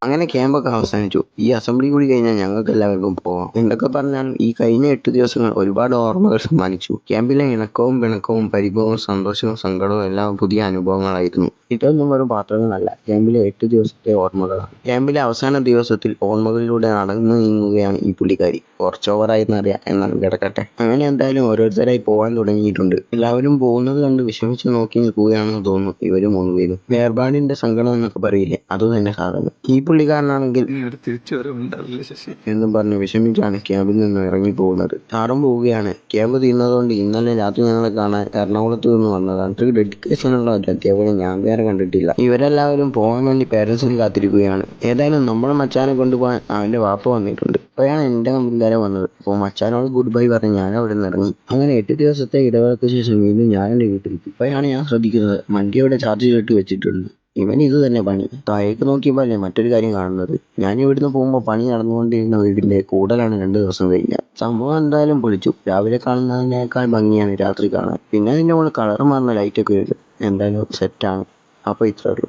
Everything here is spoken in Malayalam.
അങ്ങനെ ക്യാമ്പൊക്കെ അവസാനിച്ചു. ഈ അസംബ്ലി കൂടി കഴിഞ്ഞാൽ ഞങ്ങൾക്ക് എല്ലാവർക്കും പോവാം. എന്തൊക്കെ പറഞ്ഞാലും ഈ കഴിഞ്ഞ 8 ദിവസങ്ങൾ ഒരുപാട് ഓർമ്മകൾ സമ്മാനിച്ചു. ക്യാമ്പിലെ ഇണക്കവും പിണക്കവും പരിഭവവും സന്തോഷവും സങ്കടവും എല്ലാം പുതിയ അനുഭവങ്ങളായിരുന്നു. ഇതൊന്നും വെറും പാത്രങ്ങളല്ല, ക്യാമ്പിലെ 8 ദിവസത്തെ ഓർമ്മകളാണ്. ക്യാമ്പിലെ അവസാന ദിവസത്തിൽ ഓർമ്മകളിലൂടെ നടന്നു നീങ്ങുകയാണ് ഈ പുള്ളിക്കാരി. കുറച്ച് ഓവറായെന്നറിയാം, എന്നാൽ കിടക്കട്ടെ. അങ്ങനെ എന്തായാലും ഓരോരുത്തരായി പോകാൻ തുടങ്ങിയിട്ടുണ്ട്. എല്ലാവരും പോകുന്നത് കണ്ട് വിഷമിച്ച് നോക്കി നിൽക്കുകയാണെന്ന് തോന്നുന്നു ഇവര് 3 പേരും. വേർപാടിന്റെ സങ്കടം എന്നൊക്കെ പറയില്ലേ, അതുതന്നെ സാധനം. ഈ പുള്ളിക്കാരനാണെങ്കിൽ എന്നും പറഞ്ഞ് വിഷമിച്ചാണ് ക്യാമ്പിൽ നിന്ന് ഇറങ്ങിപ്പോകുന്നത്. സാറും പോവുകയാണ്. ക്യാമ്പ് തീർന്നതുകൊണ്ട് ഇന്നലെ രാത്രി ഞങ്ങളെ കാണാൻ എറണാകുളത്ത് നിന്ന് വന്നതാണ്. ഇത്ര ഡെഡിക്കേഷൻ ഉള്ള ഒരു അധ്യാപകനെ ഞാൻ വേറെ കണ്ടിട്ടില്ല. ഇവരെല്ലാവരും പോകാൻ വേണ്ടി പേരൻസിന് കാത്തിരിക്കുകയാണ്. ഏതായാലും നമ്മുടെ മച്ചാനെ കൊണ്ടുപോകാൻ അവന്റെ വാപ്പ വന്നിട്ടുണ്ട്. അപ്പോഴാണ് എന്റെ മുമ്പിൽ വന്നത്. അപ്പോൾ മച്ചാനോട് ഗുഡ് ബൈ പറഞ്ഞ് ഞാൻ അവിടെ നിന്ന് ഇറങ്ങി. അങ്ങനെ 8 ദിവസത്തെ ഇടവേളയ്ക്ക് ശേഷം വീണ്ടും ഞാൻ എൻ്റെ വീട്ടിലെത്തി. അപ്പോഴാണ് ഞാൻ ശ്രദ്ധിക്കുന്നത് വണ്ടിയുടെ ചാർജ് കെട്ടി വെച്ചിട്ടുണ്ട്. ഇവന് ഇത് തന്നെ പണി. താഴേക്ക് നോക്കിയപ്പോൾ അല്ലേ മറ്റൊരു കാര്യം കാണുന്നത്. ഞാൻ ഇവിടുന്ന് പോകുമ്പോൾ പണി നടന്നുകൊണ്ടിരുന്ന വീടിന്റെ കൂടലാണ് 2 ദിവസം കഴിഞ്ഞാൽ. സംഭവം എന്തായാലും പൊളിച്ചു. രാവിലെ കാണുന്നതിനേക്കാൾ ഭംഗിയാണ് രാത്രി കാണാൻ. പിന്നെ അതിന്റെ മുകളിൽ കളർ മാറുന്ന ലൈറ്റൊക്കെ വരും. എന്തായാലും സെറ്റാണ്. അപ്പോൾ ഇത്രേ ഉള്ളൂ.